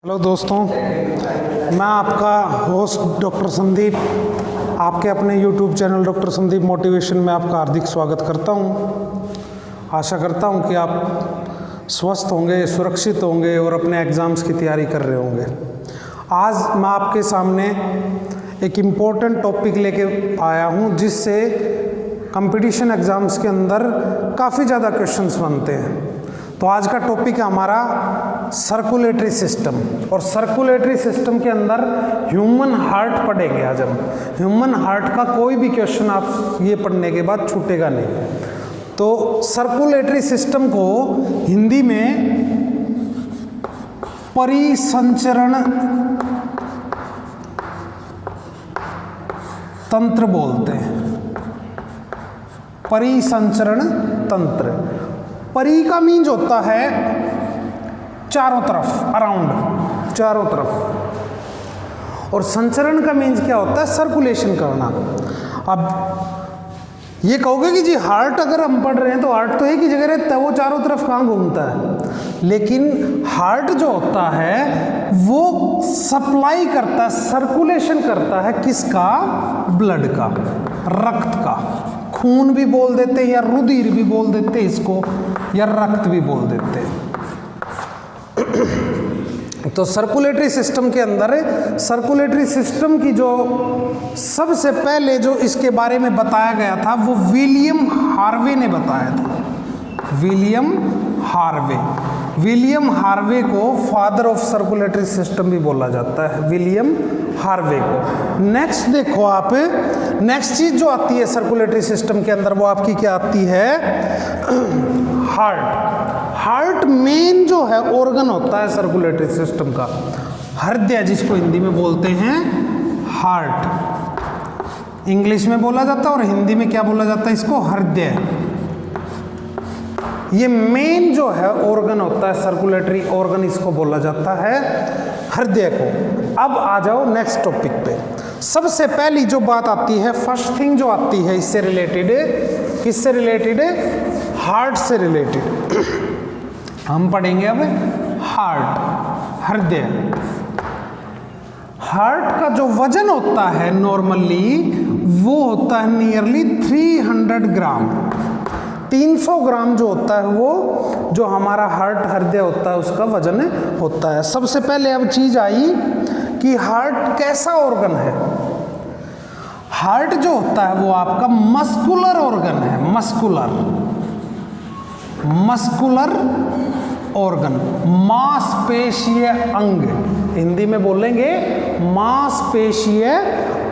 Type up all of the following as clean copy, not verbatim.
Hello दोस्तों, मैं आपका होस्ट डॉक्टर संदीप आपके अपने YouTube channel doctor Sandeep motivation में आपका हार्दिक स्वागत करता हूं। आशा करता हूं कि आप स्वस्थ होंगे, सुरक्षित होंगे और अपने एग्ज़ाम्स की तैयारी कर रहे होंगे। आज मैं आपके सामने एक इम्पोर्टेंट टॉपिक लेके आया हूं जिससे कंपटीशन एग्ज़ाम्स के अंदर काफ़ी ज़्यादा क्वेश्चंस बनते हैं। तो आज का टॉपिक है हमारा सर्कुलेटरी सिस्टम, और सर्कुलेटरी सिस्टम के अंदर ह्यूमन हार्ट पढ़ेंगे। आज हम ह्यूमन हार्ट का कोई भी क्वेश्चन आप ये पढ़ने के बाद छूटेगा नहीं। तो सर्कुलेटरी सिस्टम को हिंदी में परिसंचरण तंत्र बोलते हैं। परिसंचरण तंत्र, परी का मीन्स होता है चारों तरफ, अराउंड, चारों तरफ, और संचरण का मीन्स क्या होता है? सर्कुलेशन करना। अब ये कहोगे कि जी हार्ट अगर हम पढ़ रहे हैं तो हार्ट तो एक ही जगह रहता है, वो चारों तरफ कहाँ घूमता है? लेकिन हार्ट जो होता है वो सप्लाई करता है, सर्कुलेशन करता है किसका? ब्लड का, रक्त का। खून भी बोल देते हैं या रुधिर भी बोल देते हैं इसको, या रक्त भी बोल देते हैं। तो सर्कुलेटरी सिस्टम के अंदर, सर्कुलेटरी सिस्टम की जो सबसे पहले जो इसके बारे में बताया गया था वो विलियम हार्वे ने बताया था। विलियम हार्वे, विलियम हार्वे को फादर ऑफ सर्कुलेटरी सिस्टम भी बोला जाता है, विलियम हार्वे को। नेक्स्ट देखो आप, नेक्स्ट चीज जो आती है सर्कुलेटरी सिस्टम के अंदर वो आपकी क्या आती है? हार्ट। हार्ट मेन जो है ऑर्गन होता है सर्कुलेटरी सिस्टम का, हृदय जिसको हिंदी में बोलते हैं हार्ट। इंग्लिश में बोला जाता है और हिंदी में क्या बोला जाता है इसको? हृदय। ये मेन जो है ऑर्गन होता है, सर्कुलेटरी ऑर्गन इसको बोला जाता है, हृदय को। अब आ जाओ नेक्स्ट टॉपिक पे। सबसे पहली जो बात आती है, फर्स्ट थिंग जो आती है इससे रिलेटेड, किससे रिलेटेड? हार्ट से रिलेटेड। हम पढ़ेंगे अब हार्ट, हृदय। हार्ट का जो वजन होता है नॉर्मली वो होता है नियरली 300 ग्राम। 300 ग्राम जो होता है वो जो हमारा हार्ट, हृदय होता है उसका वजन होता है। सबसे पहले अब चीज आई कि हार्ट कैसा ऑर्गन है। हार्ट जो होता है वो आपका मस्कुलर ऑर्गन है, मस्कुलर, मस्कुलर ऑर्गन, मांसपेशीय अंग। हिंदी में बोलेंगे मांसपेशीय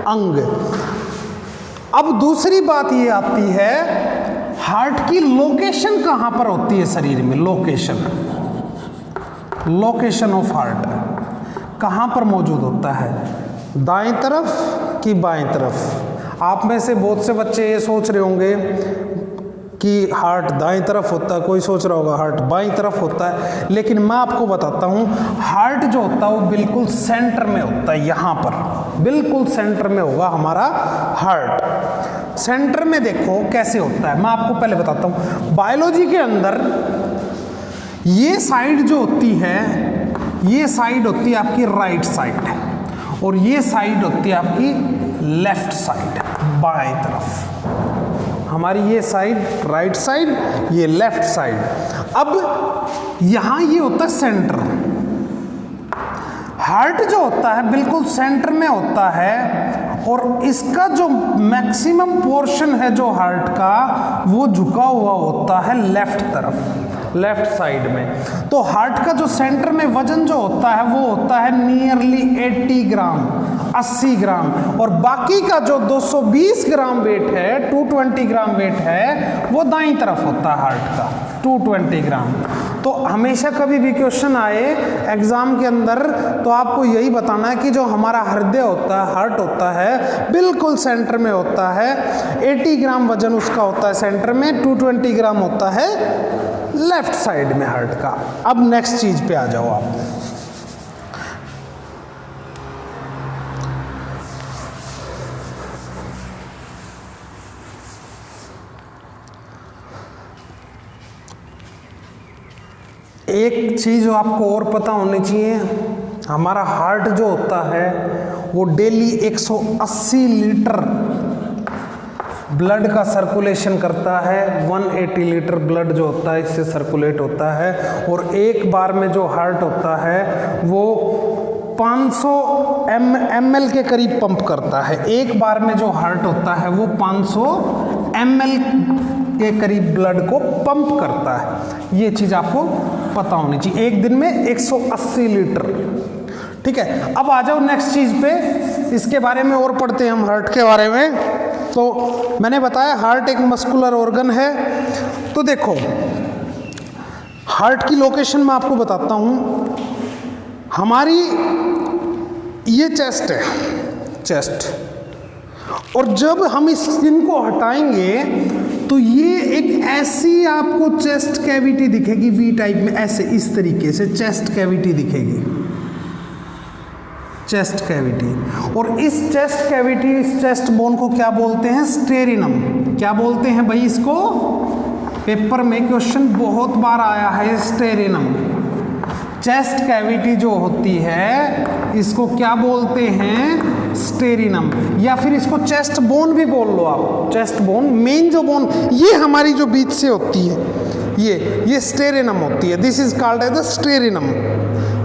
अंग। अब दूसरी बात ये आती है, हार्ट की लोकेशन कहां पर होती है शरीर में? लोकेशन, लोकेशन ऑफ हार्ट कहां पर मौजूद होता है? दाएं तरफ कि बाएं तरफ? आप में से बहुत से बच्चे ये सोच रहे होंगे कि हार्ट दाएं तरफ होता है, कोई सोच रहा होगा हार्ट बाएं तरफ होता है, लेकिन मैं आपको बताता हूं हार्ट जो होता है वो बिल्कुल सेंटर में होता है। यहां पर बिल्कुल सेंटर में होगा हमारा हार्ट। सेंटर में देखो कैसे होता है, मैं आपको पहले बताता हूं। बायोलॉजी के अंदर ये साइड जो होती है, ये साइड होती है आपकी राइट साइड, और ये साइड होती है आपकी लेफ्ट साइड, बाएं तरफ। हमारी ये साइड राइट साइड, ये लेफ्ट साइड। अब यहां ये होता है सेंटर। हार्ट जो होता है बिल्कुल सेंटर में होता है, और इसका जो मैक्सिमम पोर्शन है जो हार्ट का वो झुका हुआ होता है लेफ्ट तरफ, लेफ्ट साइड में। तो हार्ट का जो सेंटर में वजन जो होता है वो होता है नियरली 80 ग्राम, 80 ग्राम, और बाकी का जो 220 ग्राम वेट है, 220 ग्राम वेट है, वो दाईं तरफ होता है हार्ट का, 220 ग्राम। तो हमेशा कभी भी क्वेश्चन आए एग्जाम के अंदर तो आपको यही बताना है कि जो हमारा हृदय होता है, हार्ट होता है, बिल्कुल सेंटर में होता है। 80 ग्राम वजन उसका होता है सेंटर में, 220 ग्राम होता है लेफ्ट साइड में हार्ट का। अब नेक्स्ट चीज पे आ जाओ आप। एक चीज आपको और पता होनी चाहिए, हमारा हार्ट जो होता है वो डेली 180 लीटर ब्लड का सर्कुलेशन करता है। 180 लीटर ब्लड जो होता है इससे सर्कुलेट होता है, और एक बार में जो हार्ट होता है वो 500 ml के करीब पंप करता है। एक बार में जो हार्ट होता है वो 500 ml के करीब ब्लड को पंप करता है। ये चीज़ आपको पता होनी चाहिए। एक दिन में 180 लीटर। ठीक है, अब आ जाओ नेक्स्ट चीज़ पे, इसके बारे में और पढ़ते हैं हम हार्ट के बारे में। तो मैंने बताया हार्ट एक मस्कुलर ऑर्गन है। तो देखो हार्ट की लोकेशन मैं आपको बताता हूँ। हमारी ये चेस्ट है, चेस्ट, और जब हम इस स्किन को हटाएंगे तो ये एक ऐसी आपको चेस्ट कैविटी दिखेगी वी टाइप में, ऐसे इस तरीके से चेस्ट कैविटी दिखेगी, चेस्ट कैविटी। और इस चेस्ट कैविटी, इस चेस्ट बोन को क्या बोलते हैं? स्टेरिनम। क्या बोलते हैं भाई इसको? पेपर में क्वेश्चन बहुत बार आया है, स्टेरिनम। चेस्ट कैविटी जो होती है इसको क्या बोलते हैं? स्टेरिनम, या फिर इसको चेस्ट बोन भी बोल लो आप। चेस्ट बोन, मेन जो बोन ये हमारी जो बीच से होती है ये स्टेरिनम होती है। This is called as the sternum,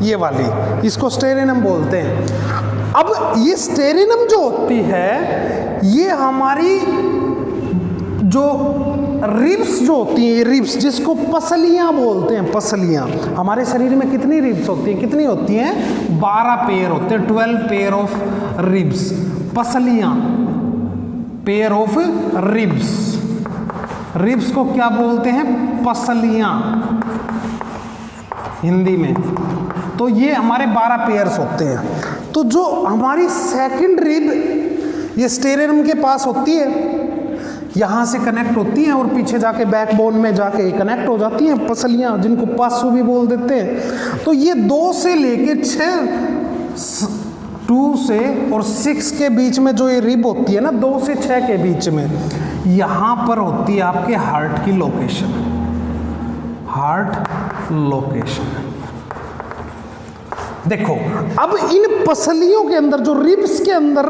ये वाली, इसको स्टेरिनम बोलते हैं। अब ये स्टेरिनम जो होती है ये हमारी जो रिब्स जो होती हैं, रिब्स जिसको पसलियां बोलते हैं, पसलियां। हमारे शरीर में कितनी रिब्स होती हैं? कितनी होती हैं? 12 पेयर होते हैं, 12 पेयर ऑफ रिब्स, पसलियां, पेयर ऑफ रिब्स। रिब्स को क्या बोलते हैं? पसलियां हिंदी में। तो ये हमारे 12 पेयर्स होते हैं। तो जो हमारी सेकंड रिब ये स्टेरिनम के पास होती है, यहाँ से कनेक्ट होती हैं और पीछे जाके बैकबोन में जाके कनेक्ट हो जाती हैं पसलियाँ, जिनको पासू भी बोल देते हैं। तो ये 2 से लेके 6, 2 से और 6 के बीच में जो ये रिब होती है ना, 2 से 6 के बीच में, यहाँ पर होती है आपके हार्ट की लोकेशन, हार्ट लोकेशन। देखो अब इन पसलियों के अंदर जो रिब्स के अंदर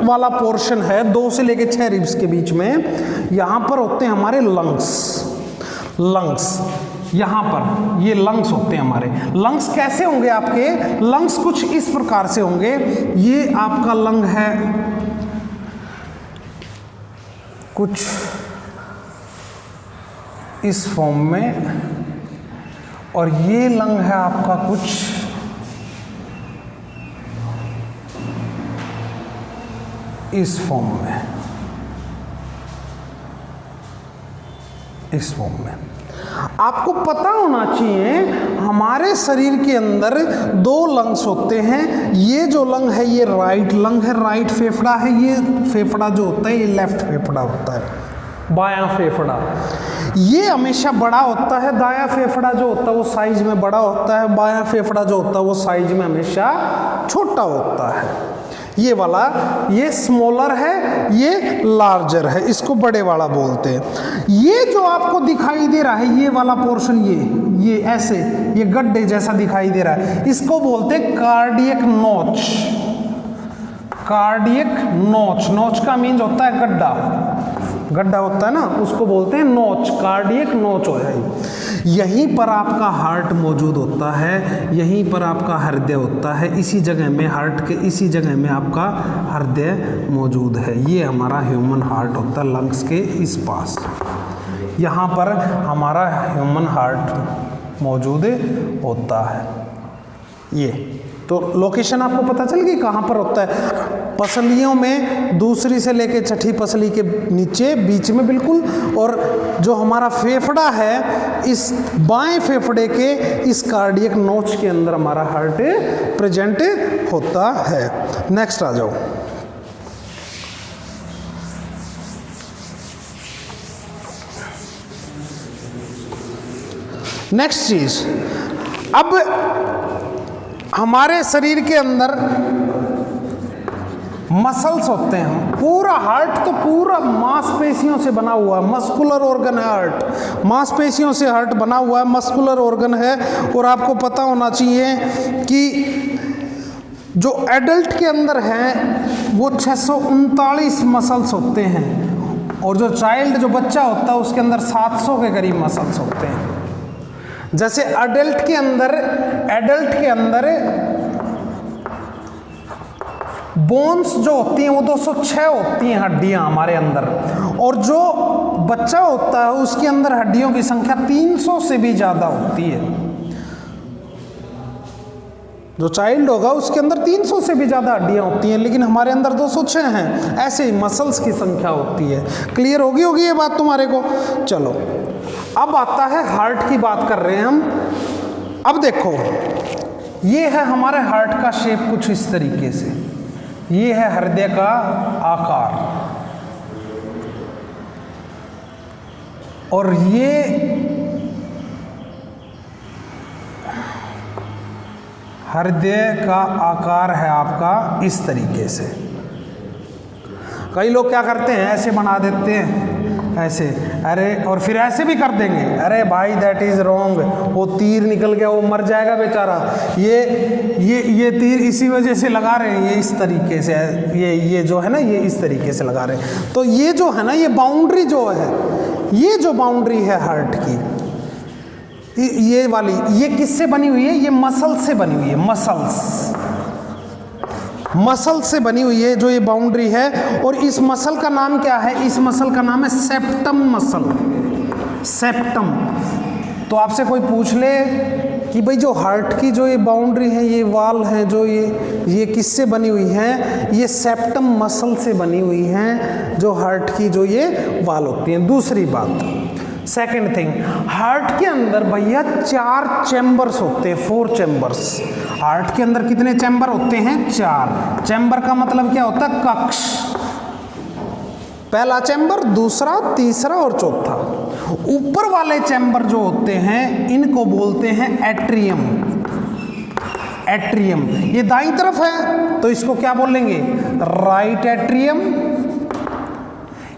वाला पोर्शन है, 2 से लेके 6 रिब्स के बीच में, यहां पर होते हैं हमारे लंग्स। लंग्स यहां पर ये लंग्स होते हैं हमारे। लंग्स कैसे होंगे आपके? लंग्स कुछ इस प्रकार से होंगे। ये आपका लंग है कुछ इस फॉर्म में, और ये लंग है आपका कुछ इस फॉर्म में, इस फॉर्म में। आपको पता होना चाहिए हमारे शरीर के अंदर 2 लंग्स होते हैं। ये जो लंग है ये राइट लंग है, राइट फेफड़ा है। ये फेफड़ा जो होता है ये लेफ्ट फेफड़ा होता है, बायां फेफड़ा। ये हमेशा बड़ा होता है, दायां फेफड़ा जो होता है वो साइज में बड़ा होता है, बायां फेफड़ा जो होता है वो साइज में हमेशा छोटा होता है। ये वाला ये स्मॉलर है, ये लार्जर है, इसको बड़े वाला बोलते हैं। ये जो आपको दिखाई दे रहा है ये वाला पोर्शन, ये ऐसे ये गड्ढे जैसा दिखाई दे रहा है, इसको बोलते हैं कार्डियक नोच। कार्डियक नोच, नोच का मीन्स होता है गड्ढा, गड्ढा होता है ना, उसको बोलते हैं नोच, कार्डियक नोच हो जाएगी। यहीं पर आपका हार्ट मौजूद होता है, यहीं पर आपका हृदय होता है, इसी जगह में हार्ट के इसी जगह में आपका हृदय मौजूद है। ये हमारा ह्यूमन हार्ट होता है लंग्स के इस पास, यहाँ पर हमारा ह्यूमन हार्ट मौजूद होता है। ये तो लोकेशन आपको पता चल गई कहाँ पर होता है। पसलियों में दूसरी से लेके छठी पसली के नीचे बीच में बिल्कुल, और जो हमारा फेफड़ा है इस बाएं फेफड़े के इस कार्डियक नोच के अंदर हमारा हार्ट प्रेजेंट होता है। नेक्स्ट आ जाओ। नेक्स्ट चीज, अब हमारे शरीर के अंदर मसल्स होते हैं। पूरा हार्ट तो पूरा मांसपेशियों से बना हुआ है, मस्कुलर ऑर्गन है हार्ट, मांसपेशियों से हार्ट बना हुआ है, मस्कुलर ऑर्गन है। और आपको पता होना चाहिए कि जो एडल्ट के अंदर है वो 639 मसल्स होते हैं, और जो चाइल्ड जो बच्चा होता है उसके अंदर 700 के करीब मसल्स होते हैं। जैसे एडल्ट के अंदर बोन्स जो होती हैं वो 206 होती हैं हड्डियां हमारे अंदर, और जो बच्चा होता है उसके अंदर हड्डियों की संख्या 300 से भी ज़्यादा होती है। जो चाइल्ड होगा उसके अंदर 300 से भी ज़्यादा हड्डियां होती हैं, लेकिन हमारे अंदर 206 हैं। ऐसे ही मसल्स की संख्या होती है। क्लियर होगी ये बात तुम्हारे को? चलो अब आता है हार्ट की बात कर रहे हैं हम। अब देखो ये है हमारे हार्ट का शेप कुछ इस तरीके से, ये है हृदय का आकार, और ये हृदय का आकार है आपका इस तरीके से। कई लोग क्या करते हैं, ऐसे बना देते हैं ऐसे, अरे और फिर ऐसे भी कर देंगे, अरे भाई दैट इज रॉन्ग, वो तीर निकल गया, वो मर जाएगा बेचारा, ये तीर इसी वजह से लगा रहे हैं, ये इस तरीके से, ये जो है ना ये इस तरीके से लगा रहे हैं। तो ये जो है ना ये बाउंड्री जो है, ये जो बाउंड्री है हार्ट की, ये वाली, ये किससे बनी हुई है? ये मसल से बनी हुई है, मसल से बनी हुई है जो ये बाउंड्री है। और इस मसल का नाम क्या है? इस मसल का नाम है सेप्टम मसल, सेप्टम। तो आपसे कोई पूछ ले कि भाई जो हार्ट की जो ये बाउंड्री है, ये वाल है जो ये किससे बनी हुई है? ये सेप्टम मसल से बनी हुई हैं, जो हार्ट की जो ये वाल होती हैं। दूसरी बात, सेकेंड थिंग, हार्ट के अंदर भैया 4 चैम्बर्स होते हैं, 4 चैम्बर्स। हार्ट के अंदर कितने चैम्बर होते हैं? 4। चैम्बर का मतलब क्या होता है? कक्ष। पहला चैम्बर, दूसरा, तीसरा और चौथा। ऊपर वाले चैम्बर जो होते हैं इनको बोलते हैं एट्रियम। एट्रियम ये दाईं तरफ है तो इसको क्या बोलेंगे? राइट एट्रियम,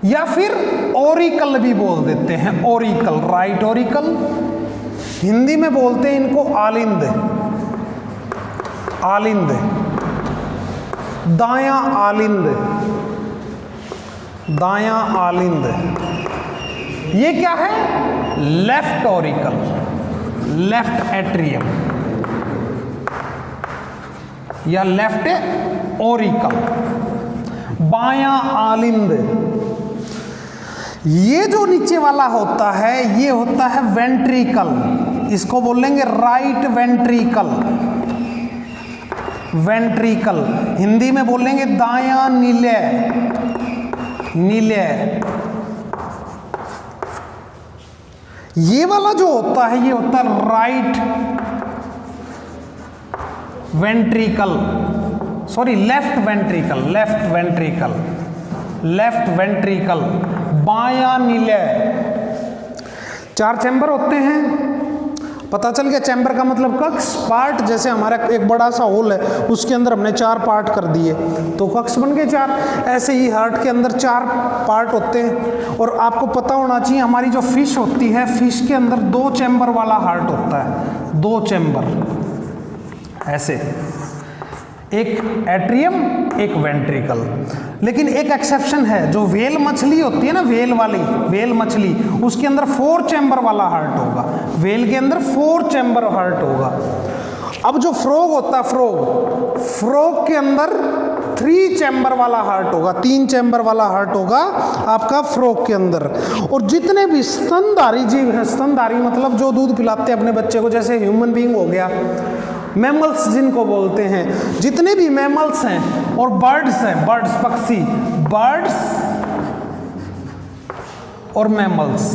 या फिर ओरिकल भी बोल देते हैं, ओरिकल, राइट ओरिकल। हिंदी में बोलते हैं इनको आलिंद, आलिंद, दायां आलिंद, दायां आलिंद। ये क्या है? लेफ्ट ओरिकल, लेफ्ट एट्रियम या लेफ्ट ओरिकल, बायां आलिंद। ये जो नीचे वाला होता है ये होता है वेंट्रिकल, इसको बोलेंगे राइट वेंट्रिकल, वेंट्रिकल। हिंदी में बोलेंगे दायां नीलय, नीलय। ये वाला जो होता है ये होता है right ventricle, sorry left ventricle, left ventricle, left ventricle, बायां नीलय। 4 चैम्बर होते हैं। पता चल गया चैम्बर का मतलब कक्ष, पार्ट। जैसे हमारा एक बड़ा सा होल है उसके अंदर हमने 4 पार्ट कर दिए तो कक्ष बन गए 4। ऐसे ही हार्ट के अंदर 4 पार्ट होते हैं। और आपको पता होना चाहिए हमारी जो फिश होती है, फिश के अंदर 2 चैम्बर वाला हार्ट होता है, 2 चैम्बर ऐसे, एक एट्रियम एक वेंट्रिकल। लेकिन एक एक्सेप्शन है, जो व्हेल मछली होती है ना, व्हेल वाली, व्हेल मछली, उसके अंदर 4 चैम्बर वाला हार्ट होगा, व्हेल के अंदर 4 चैम्बर हार्ट होगा। अब जो फ्रॉग होता है, फ्रॉग, फ्रॉग के अंदर 3 चैम्बर वाला हार्ट होगा, 3 चैम्बर वाला हार्ट होगा आपका फ्रॉग के अंदर। और जितने भी स्तनधारी जीव हैं, स्तनधारी मतलब जो दूध पिलाते हैं अपने बच्चे को, जैसे ह्यूमन बीइंग हो गया, मैमल्स जिनको बोलते हैं, जितने भी मैमल्स हैं और बर्ड्स हैं, बर्ड्स पक्षी, बर्ड्स और मैमल्स,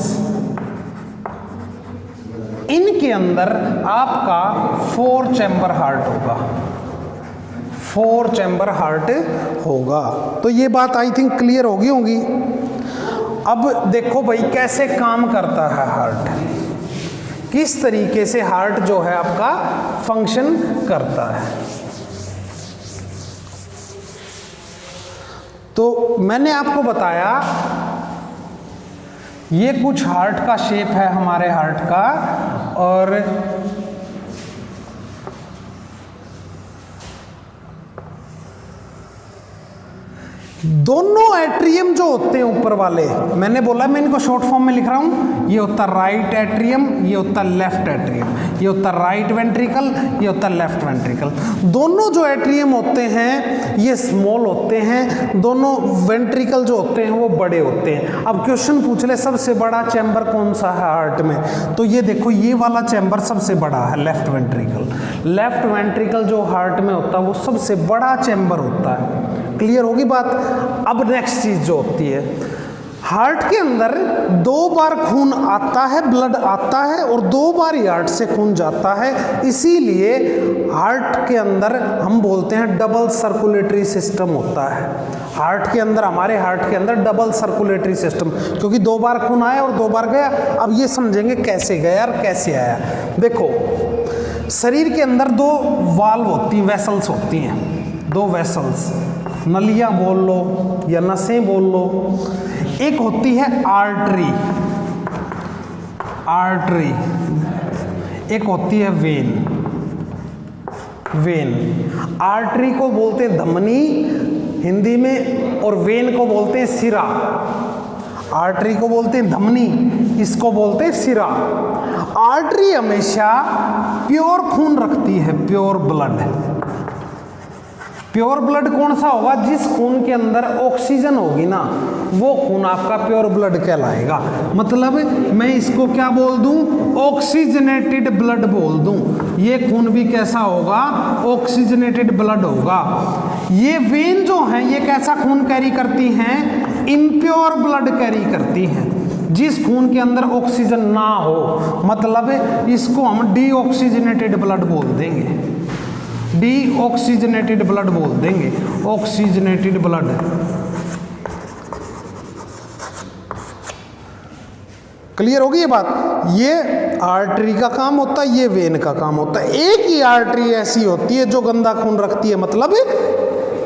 इनके अंदर आपका 4 चैम्बर हार्ट होगा, 4 चैम्बर हार्ट होगा। तो ये बात आई थिंक क्लियर होगी। अब देखो भाई कैसे काम करता है हार्ट, किस तरीके से हार्ट जो है आपका फंक्शन करता है। तो मैंने आपको बताया ये कुछ हार्ट का शेप है हमारे हार्ट का, और दोनों एट्रियम जो होते हैं ऊपर वाले, मैंने बोला मैं इनको शॉर्ट फॉर्म में लिख रहा हूं, ये होता राइट एट्रियम, ये होता लेफ्ट एट्रियम, ये होता राइट वेंट्रिकल, ये होता लेफ्ट वेंट्रिकल। दोनों जो एट्रियम होते हैं ये स्मॉल होते हैं, दोनों वेंट्रिकल जो होते हैं वो बड़े होते हैं। अब क्वेश्चन पूछ ले सबसे बड़ा चैम्बर कौन सा है हार्ट में, तो ये देखो ये वाला चैम्बर सबसे बड़ा है, लेफ्ट वेंट्रिकल। लेफ्ट वेंट्रिकल जो हार्ट में होता है वो सबसे बड़ा चैम्बर होता है। क्लियर होगी बात। अब नेक्स्ट चीज जो होती है, हार्ट के अंदर 2 बार खून आता है, ब्लड आता है, और 2 बार ही हार्ट से खून जाता है, इसीलिए हार्ट के अंदर हम बोलते हैं डबल सर्कुलेटरी सिस्टम होता है। हार्ट के अंदर, हमारे हार्ट के अंदर डबल सर्कुलेटरी सिस्टम, क्योंकि 2 बार खून आया और 2 बार गया। अब ये समझेंगे कैसे गया और कैसे आया। देखो शरीर के अंदर 2 वाल्व होती हैं, वेसल्स होती हैं, 2 वेसल्स, नलियां बोल लो या नसें बोल लो। एक होती है आर्टरी, आर्टरी, एक होती है वेन, वेन। आर्टरी को बोलते हैं धमनी हिंदी में, और वेन को बोलते हैं सिरा। आर्टरी को बोलते हैं धमनी, इसको बोलते हैं सिरा। आर्टरी हमेशा प्योर खून रखती है, प्योर ब्लड। प्योर ब्लड कौन सा होगा? जिस खून के अंदर ऑक्सीजन होगी ना, वो खून आपका प्योर ब्लड कहलाएगा। मतलब मैं इसको क्या बोल दूं? ऑक्सीजनेटेड ब्लड बोल दूं। ये खून भी कैसा होगा? ऑक्सीजनेटेड ब्लड होगा। ये वेन जो है ये कैसा खून कैरी करती हैं? इम्प्योर ब्लड कैरी करती हैं, जिस खून के अंदर ऑक्सीजन ना हो। मतलब इसको हम डीऑक्सीजनेटेड ब्लड बोल देंगे, डीऑक्सीजनेटेड ब्लड बोल देंगे, ऑक्सीजनेटेड ब्लड। क्लियर होगी ये बात? ये आर्टरी का काम होता है, ये वेन का काम होता है। एक ही आर्टरी ऐसी होती है जो गंदा खून रखती है, मतलब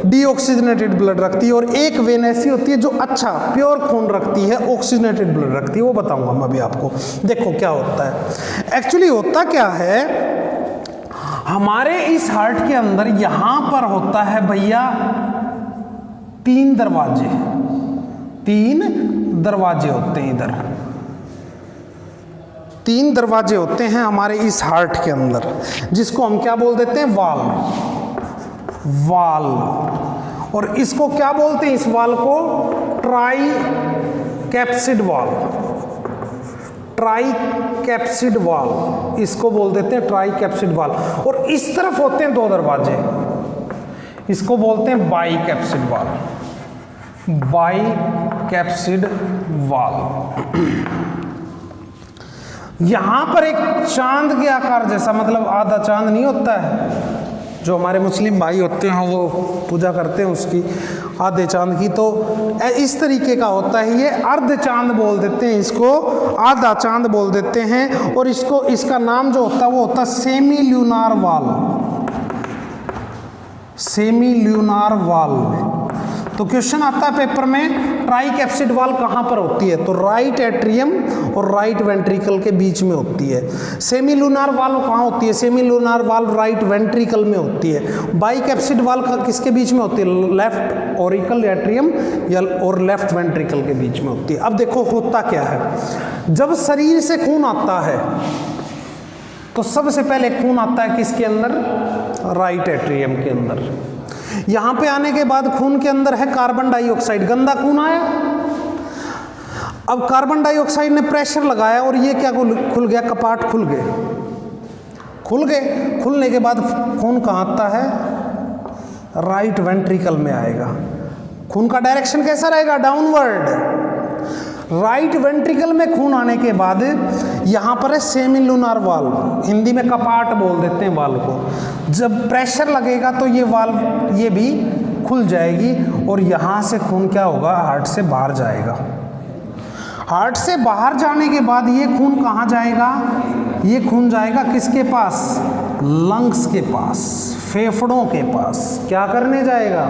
डीऑक्सीजनेटेड ब्लड रखती है, और एक वेन ऐसी होती है जो अच्छा प्योर खून रखती है, ऑक्सीजनेटेड ब्लड रखती है। वो बताऊंगा मैं अभी आपको। देखो क्या होता है एक्चुअली। होता क्या है, हमारे इस हार्ट के अंदर यहां पर होता है भैया 3 दरवाजे, 3 दरवाजे होते हैं इधर, 3 दरवाजे होते हैं हमारे इस हार्ट के अंदर, जिसको हम क्या बोल देते हैं? Valve, valve. और इसको क्या बोलते हैं? इस वाल्व को try capsid valve, try capsid valve इसको बोल देते हैं, ट्राई कैप्सिड वाल्व। और इस तरफ होते हैं 2 दरवाजे, इसको बोलते हैं by capsid valve, by capsid valve. यहां पर एक चांद के आकार जैसा, मतलब आधा चांद नहीं होता है जो हमारे मुस्लिम भाई होते हैं वो पूजा करते हैं उसकी, आधे चांद की, तो इस तरीके का होता है। ये अर्ध चांद बोल देते हैं इसको, आधा चांद बोल देते हैं। और इसको, इसका नाम जो होता है वो होता है सेमी ल्यूनार वाल्व, सेमी ल्यूनार वाल्व। तो क्वेश्चन आता है पेपर में, ट्राई कैप्सिड वाल्व कहाँ पर होती है? तो राइट एट्रियम और राइट वेंट्रिकल के बीच में होती है। सेमी लूनार वाल्व कहाँ होती है? Semi lunar valve right ventricle में होती है। बाई कैप्सिड वाल्व किसके बीच में होती है? लेफ्ट ऑरिकल एट्रियम या और लेफ्ट वेंट्रिकल के बीच में होती है। अब देखो होता क्या है, जब शरीर से खून आता है तो सबसे पहले खून आता है किसके अंदर? राइट एट्रियम के अंदर। यहां पे आने के बाद खून के अंदर है कार्बन डाइऑक्साइड, गंदा खून आया। अब कार्बन डाइऑक्साइड ने प्रेशर लगाया और ये क्या खुल गया? कपाट खुल गए, खुल गए। खुलने के बाद खून कहाँ आता है? राइट वेंट्रिकल में आएगा। खून का डायरेक्शन कैसा रहेगा? डाउनवर्ड। राइट वेंट्रिकल में खून आने के बाद यहाँ पर है सेमी लूनार वाल्व, हिंदी में कपाट बोल देते हैं वाल्व को। जब प्रेशर लगेगा तो ये वाल्व ये भी खुल जाएगी और यहाँ से खून क्या होगा? हार्ट से बाहर जाएगा। हार्ट से बाहर जाने के बाद ये खून कहाँ जाएगा? ये खून जाएगा किसके पास? लंग्स के पास, फेफड़ों के पास। क्या करने जाएगा?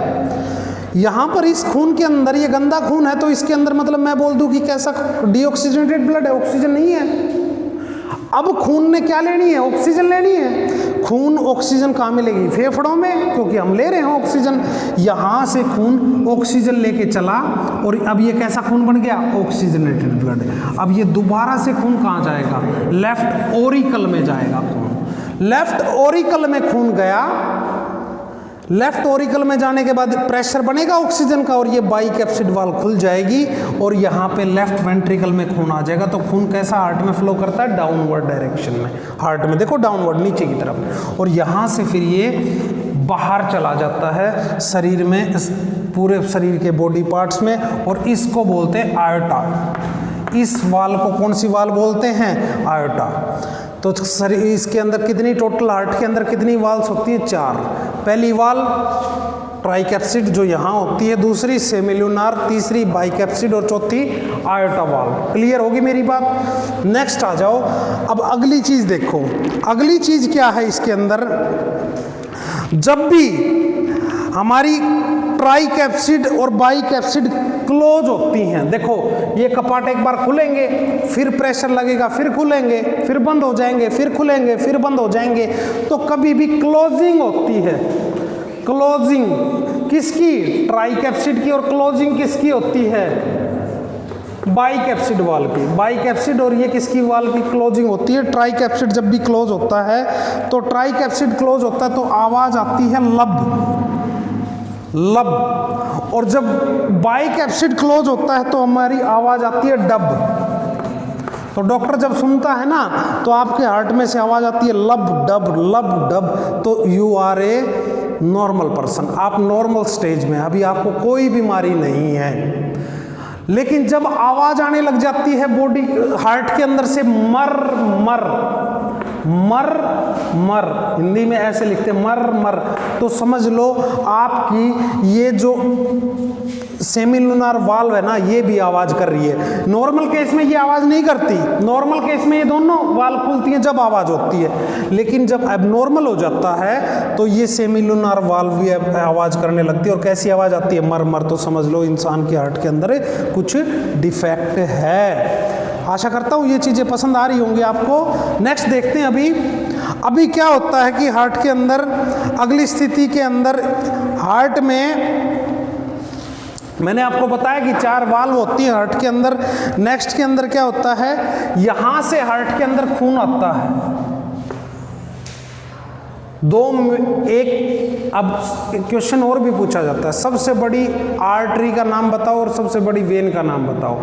यहाँ पर इस खून के अंदर, ये गंदा खून है तो इसके अंदर, मतलब मैं बोल दूं कि कैसा डीऑक्सीजनेटेड ब्लड है, ऑक्सीजन नहीं है। अब खून ने क्या लेनी है? ऑक्सीजन लेनी है। खून ऑक्सीजन कहाँ मिलेगी? फेफड़ों में, क्योंकि हम ले रहे हैं ऑक्सीजन। यहाँ से खून ऑक्सीजन लेके चला और अब ये कैसा खून बन गया? Oxygenated blood. अब ये दोबारा से खून कहाँ जाएगा? लेफ्ट ओरिकल में जाएगा खून। लेफ्ट ओरिकल में खून गया, लेफ्ट ओरिकल में जाने के बाद प्रेशर बनेगा ऑक्सीजन का और ये बाइकैप्सिड वाल्व खुल जाएगी और यहाँ पे लेफ्ट वेंट्रिकल में खून आ जाएगा। तो खून कैसा हार्ट में फ्लो करता है? डाउनवर्ड डायरेक्शन में। हार्ट में देखो डाउनवर्ड, नीचे की तरफ, और यहाँ से फिर ये बाहर चला जाता है शरीर में, पूरे शरीर के बॉडी पार्ट्स में, और इसको बोलते हैं आयोटा। इस वाल्व को कौन सी वाल्व बोलते हैं? आयोटा। तो शरीर इसके अंदर कितनी, टोटल हार्ट के अंदर कितनी वाल्व्स होती हैं? 4। पहली वाल्व ट्राइकैप्सिड जो यहाँ होती है, दूसरी सेमिलुनार, तीसरी बाइकैप्सिड और चौथी आयोटा वाल्व। क्लियर होगी मेरी बात? नेक्स्ट आ जाओ। अब अगली चीज देखो, अगली चीज क्या है इसके अंदर? जब भी हमारी ट्राइकैप्सिड और बाइकैप्सिड क्लोज होती हैं, देखो ये कपाट एक बार खुलेंगे, फिर प्रेशर लगेगा, फिर खुलेंगे, फिर बंद हो जाएंगे, फिर खुलेंगे, फिर बंद हो जाएंगे। तो कभी भी क्लोजिंग होती है। क्लोजिंग किसकी? ट्राइकैप्सिड की। और क्लोजिंग किसकी होती है? बाइकैप्सिड वाल्व की। बाइकैप्सिड और ये किसकी वाल्व की क्लोजिंग होती है? ट्राइकैप्सिड जब भी क्लोज होता है, तो ट्राइकैप्सिड क्लोज होता है तो आवाज आती है लब, लब। और जब बाइकैप्सिड क्लोज होता है तो हमारी आवाज आती है डब। तो डॉक्टर जब सुनता है ना, तो आपके हार्ट में से आवाज आती है लब डब, लब डब। तो you are a normal person, आप नॉर्मल स्टेज में, अभी आपको कोई बीमारी नहीं है। लेकिन जब आवाज आने लग जाती है बॉडी, हार्ट के अंदर से मर मर मर मर, हिंदी में ऐसे लिखते हैं मर मर, तो समझ लो आपकी ये जो सेमिलुनार वाल्व है ना, ये भी आवाज कर रही है। नॉर्मल केस में ये आवाज नहीं करती, नॉर्मल केस में ये दोनों वाल्व खुलती हैं जब आवाज होती है। लेकिन जब एबनॉर्मल हो जाता है तो ये सेमिलुनार वाल्व भी आवाज करने लगती है। और कैसी आवाज आती है? मर मर। तो समझ लो इंसान के हार्ट के अंदर कुछ डिफेक्ट है। आशा करता हूँ ये चीज़ें पसंद आ रही होंगी आपको। नेक्स्ट देखते हैं अभी क्या होता है कि हार्ट के अंदर, अगली स्थिति के अंदर हार्ट में मैंने आपको बताया कि 4 वाल्व होती है हार्ट के अंदर। नेक्स्ट के अंदर क्या होता है? यहां से हार्ट के अंदर खून आता है। अब क्वेश्चन और भी पूछा जाता है, सबसे बड़ी आर्टरी का नाम बताओ और सबसे बड़ी वेन का नाम बताओ।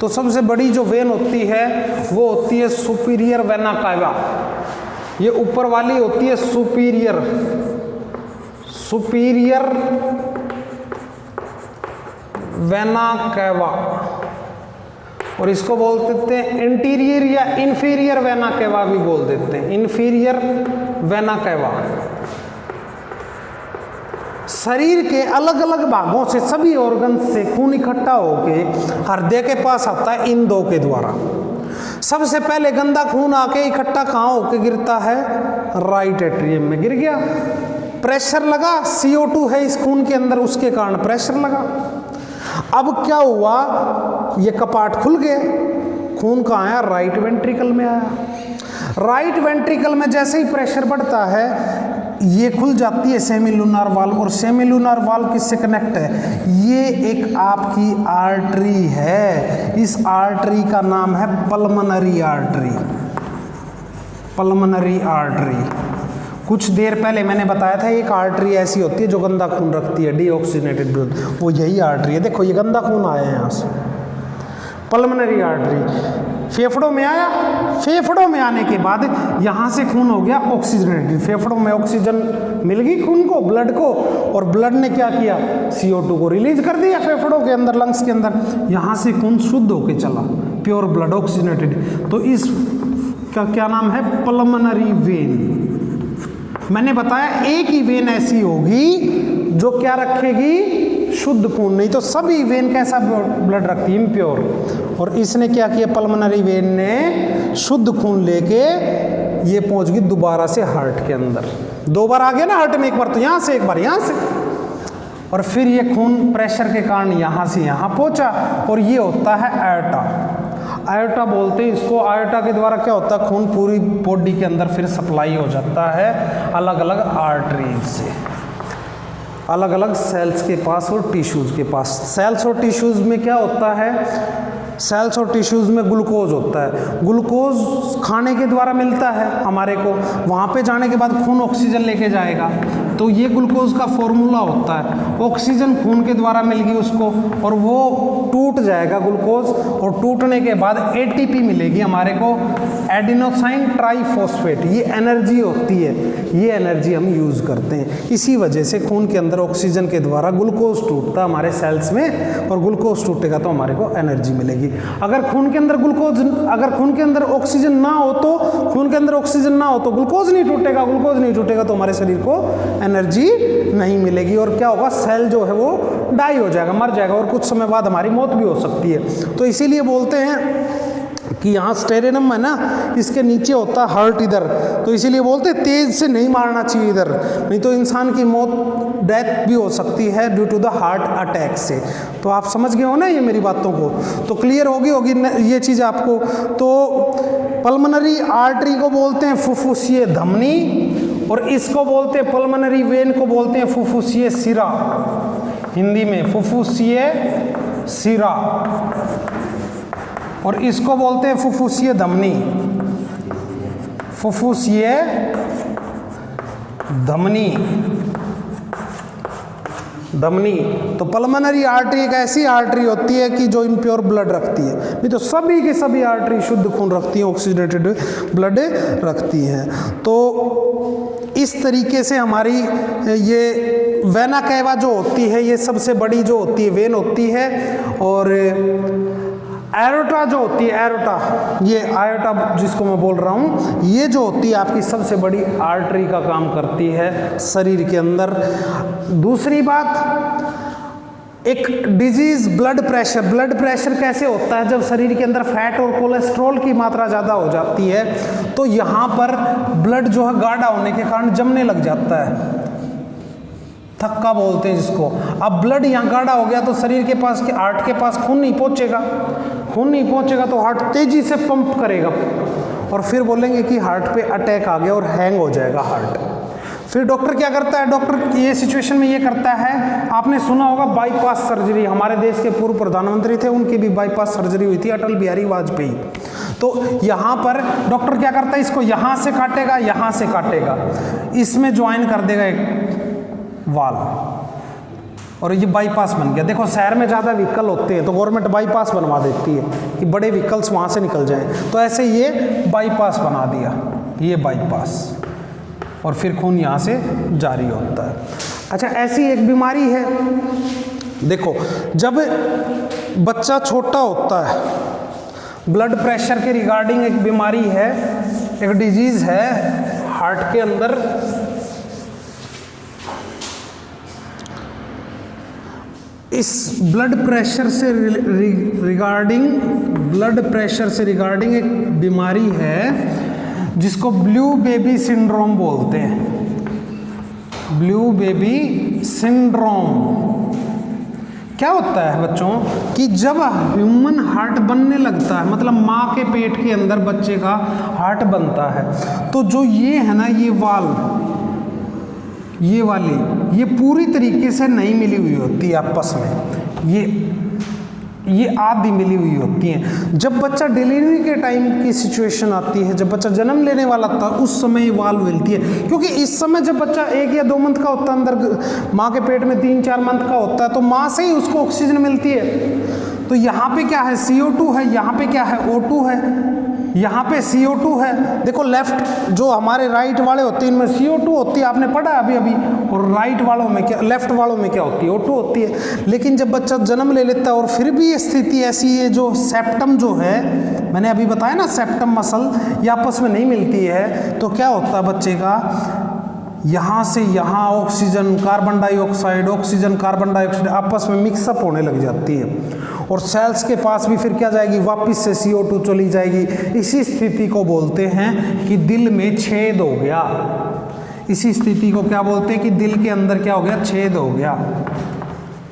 तो सबसे बड़ी जो वेन होती है वो होती है सुपीरियर वेना कावा। ये ऊपर वाली होती है सुपीरियर वेना कावा, और इसको बोल देते हैं इंटीरियर या इंफीरियर वेना कावा भी बोल देते हैं। इंफीरियर वेना कावा शरीर के अलग अलग भागों से, सभी ऑर्गन से खून इकट्ठा होके हृदय के पास आता है इन 2 के द्वारा। सबसे पहले गंदा खून आके इकट्ठा कहाँ होके गिरता है? राइट एट्रियम में गिर गया। प्रेशर लगा, CO2 है इस खून के अंदर, उसके कारण प्रेशर लगा। अब क्या हुआ? ये कपाट खुल गए, खून कहाँ आया? राइट वेंट्रिकल में आया। राइट वेंट्रिकल में जैसे ही प्रेशर बढ़ता है, ये खुल जाती है सेमिलुनार वाल्व। और सेमिलुनार वाल्व किससे कनेक्ट है? ये एक आपकी आर्टरी है। इस आर्टरी का नाम है पल्मोनरी आर्टरी। Pulmonary artery. कुछ देर पहले मैंने बताया था एक आर्टरी ऐसी होती है जो गंदा खून रखती है, डीऑक्सीजनेटेड ब्लड, वो यही आर्टरी है। देखो ये गंदा खून आया है यहाँ से, पल्मोनरी आर्टरी फेफड़ों में आया। फेफड़ों में आने के बाद यहाँ से खून हो गया ऑक्सीजनेटेड, फेफड़ों में ऑक्सीजन मिल गई खून को, ब्लड को, और ब्लड ने क्या किया? CO2 को रिलीज कर दिया फेफड़ों के अंदर, लंग्स के अंदर। यहाँ से खून शुद्ध होके चला, प्योर ब्लड ऑक्सीजनेटेड। तो इस का क्या नाम है? Pulmonary vein. मैंने बताया एक ही वेन ऐसी होगी जो क्या रखेगी? शुद्ध खून। नहीं तो सभी वेन कैसा ब्लड रखती है? इम्प्योर। और इसने क्या किया? पल्मोनरी वेन ने शुद्ध खून लेके ये पहुंच गई दोबारा से हार्ट के अंदर। 2 बार आ गया ना हार्ट में, एक बार तो यहाँ से, एक बार यहाँ से, और फिर ये खून प्रेशर के कारण यहाँ से यहाँ पहुँचा, और ये होता है आयोटा। आयोटा बोलते हैं इसको। आयोटा के द्वारा क्या होता है, खून पूरी बॉडी के अंदर फिर सप्लाई हो जाता है अलग अलग आर्टरीज से, अलग अलग सेल्स के पास और टिश्यूज़ के पास। सेल्स और टिश्यूज़ में क्या होता है, सेल्स और टिश्यूज़ में ग्लूकोज होता है। ग्लूकोज खाने के द्वारा मिलता है हमारे को, वहाँ पे जाने के बाद खून ऑक्सीजन लेके जाएगा, तो ये ग्लूकोज का फॉर्मूला होता है। ऑक्सीजन खून के द्वारा मिल गई उसको और वो टूट जाएगा ग्लूकोज, और टूटने के बाद एटीपी मिलेगी हमारे को, एडिनोसाइन ट्राइफॉस्फेट। ये एनर्जी होती है, ये एनर्जी हम यूज़ करते हैं। इसी वजह से खून के अंदर ऑक्सीजन के द्वारा ग्लूकोज टूटता है हमारे सेल्स में, और ग्लूकोज टूटेगा तो हमारे को एनर्जी मिलेगी। अगर खून के अंदर अगर खून के अंदर ऑक्सीजन ना हो तो ग्लूकोज नहीं टूटेगा, ग्लूकोज नहीं टूटेगा तो हमारे शरीर को एनर्जी नहीं मिलेगी, और क्या होगा, सेल जो है वो डाई हो जाएगा, मर जाएगा, और कुछ समय बाद हमारी मौत भी हो सकती है। तो इसीलिए बोलते हैं कि यहाँ स्टेरेनम है ना, इसके नीचे होता है हार्ट इधर, तो इसीलिए बोलते हैं तेज से नहीं मारना चाहिए इधर, नहीं तो इंसान की मौत, डेथ भी हो सकती है due to the heart attack से। तो आप समझ गए हो ना ये मेरी बातों को, तो क्लियर होगी ये चीज़ आपको। तो पल्मोनरी आर्टरी को बोलते हैं फुफ्फुसीय धमनी, और इसको बोलते हैं पल्मोनरी वेन को बोलते हैं फुफ्फुसीय सिरा, हिंदी में फुफ्फुसीय सिरा, और इसको बोलते हैं फुफ्फुसीय धमनी, फुफ्फुसीय धमनी। तो पल्मोनरी आर्टरी एक ऐसी आर्टरी होती है कि जो इम्प्योर ब्लड रखती है, नहीं तो सभी की सभी आर्टरी शुद्ध खून रखती हैं, ऑक्सीडेटेड ब्लड रखती हैं। तो इस तरीके से हमारी ये वेना कैवा जो होती है, ये सबसे बड़ी जो होती है वेन होती है, और एरोटा जो होती है, एरोटा, ये आयोटा जिसको मैं बोल रहा हूँ, ये जो होती है आपकी सबसे बड़ी आर्टरी का काम करती है शरीर के अंदर। दूसरी बात, एक डिजीज ब्लड प्रेशर कैसे होता है, जब शरीर के अंदर फैट और कोलेस्ट्रॉल की मात्रा ज़्यादा हो जाती है तो यहाँ पर ब्लड जो है गाढ़ा होने के कारण जमने लग जाता है, थक्का बोलते हैं जिसको। अब ब्लड यहाँ गाढ़ा हो गया तो शरीर के पास, हार्ट के पास खून नहीं पहुँचेगा तो हार्ट तेजी से पंप करेगा, और फिर बोलेंगे कि हार्ट पे अटैक आ गया और हैंग हो जाएगा हार्ट। फिर डॉक्टर क्या करता है, डॉक्टर ये सिचुएशन में ये करता है, आपने सुना होगा बाईपास सर्जरी, हमारे देश के पूर्व प्रधानमंत्री थे, उनकी भी बाईपास सर्जरी हुई थी, अटल बिहारी वाजपेयी। तो यहाँ पर डॉक्टर क्या करता है, इसको यहाँ से काटेगा, इसमें ज्वाइन कर देगा एक वाल, और ये बाईपास बन गया। देखो शहर में ज़्यादा व्हीकल होते हैं तो गवर्नमेंट बाईपास बनवा देती है कि बड़े व्हीकल्स वहाँ से निकल जाएं, तो ऐसे ये बाईपास बना दिया, ये बाईपास, और फिर खून यहाँ से जारी होता है। अच्छा, ऐसी एक बीमारी है, देखो जब बच्चा छोटा होता है, ब्लड प्रेशर के रिगार्डिंग एक बीमारी है, एक डिजीज़ है हार्ट के अंदर, इस ब्लड प्रेशर से रिगार्डिंग एक बीमारी है जिसको ब्लू बेबी सिंड्रोम बोलते हैं। ब्लू बेबी सिंड्रोम क्या होता है बच्चों, कि जब ह्यूमन हार्ट बनने लगता है, मतलब माँ के पेट के अंदर बच्चे का हार्ट बनता है, तो जो ये है ना, ये वाल्व, ये वाली, ये पूरी तरीके से नहीं मिली हुई होती है आपस में, ये आधी मिली हुई होती हैं। जब बच्चा डिलीवरी के टाइम की सिचुएशन आती है, जब बच्चा जन्म लेने वाला था, उस समय ये वाल्व मिलती है, क्योंकि इस समय जब बच्चा 1 या 2 मंथ का होता है, अंदर माँ के पेट में 3-4 मंथ का होता है, तो माँ से ही उसको ऑक्सीजन मिलती है। तो यहाँ पे क्या है, CO2 है, यहाँ पे क्या है, O2 है, यहाँ पे CO2 है। देखो लेफ्ट जो हमारे राइट वाले होते हैं, इनमें CO2 होती है, आपने पढ़ा अभी, और राइट वालों में क्या, लेफ्ट वालों में क्या होती है, O2 होती है। लेकिन जब बच्चा जन्म ले लेता है और फिर भी स्थिति ऐसी है, जो सेप्टम जो है, मैंने अभी बताया ना, सेप्टम मसल, ये आपस में नहीं मिलती है, तो क्या होता है बच्चे का, यहाँ से यहाँ ऑक्सीजन कार्बन डाइऑक्साइड आपस में मिक्सअप होने लग जाती है, और सेल्स के पास भी फिर क्या जाएगी, वापस से CO2 चली जाएगी। इसी स्थिति को बोलते हैं कि दिल में छेद हो गया। इसी स्थिति को क्या बोलते हैं कि दिल के अंदर क्या हो गया, छेद हो गया।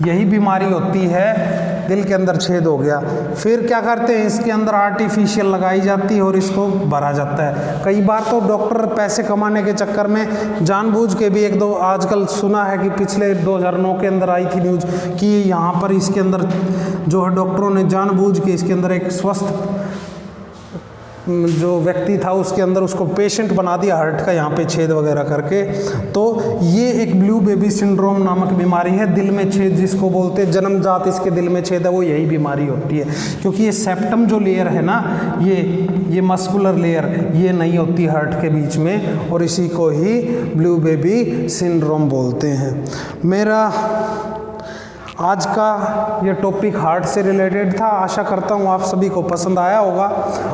यही बीमारी होती है दिल के अंदर छेद हो गया, फिर क्या करते हैं, इसके अंदर आर्टिफिशियल लगाई जाती है और इसको भरा जाता है। कई बार तो डॉक्टर पैसे कमाने के चक्कर में जानबूझ के भी, एक दो आजकल सुना है कि पिछले 2009 के अंदर आई थी न्यूज़ कि यहाँ पर इसके अंदर जो है डॉक्टरों ने जानबूझ के इसके अंदर एक स्वस्थ जो व्यक्ति था उसके अंदर उसको पेशेंट बना दिया हार्ट का, यहाँ पे छेद वगैरह करके। तो ये एक ब्लू बेबी सिंड्रोम नामक बीमारी है, दिल में छेद जिसको बोलते हैं, जन्मजात इसके दिल में छेद है, वो यही बीमारी होती है। क्योंकि ये सेप्टम जो लेयर है ना, ये मस्कुलर लेयर ये नहीं होती हार्ट के बीच में, और इसी को ही ब्लू बेबी सिंड्रोम बोलते हैं। मेरा आज का ये टॉपिक हार्ट से रिलेटेड था। आशा करता हूँ आप सभी को पसंद आया होगा,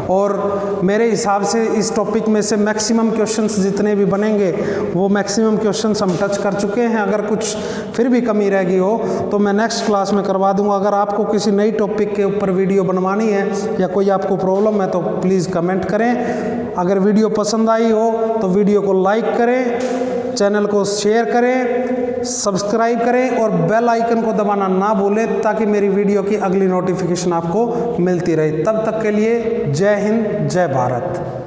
और मेरे हिसाब से इस टॉपिक में से मैक्सिमम क्वेश्चंस जितने भी बनेंगे वो मैक्सिमम क्वेश्चंस हम टच कर चुके हैं। अगर कुछ फिर भी कमी रह गई हो तो मैं नेक्स्ट क्लास में करवा दूँगा। अगर आपको किसी नई टॉपिक के ऊपर वीडियो बनवानी है या कोई आपको प्रॉब्लम है तो प्लीज़ कमेंट करें। अगर वीडियो पसंद आई हो तो वीडियो को लाइक करें, चैनल को शेयर करें, सब्सक्राइब करें और बेल आइकन को दबाना ना भूलें ताकि मेरी वीडियो की अगली नोटिफिकेशन आपको मिलती रहे। तब तक के लिए जय हिंद, जय भारत।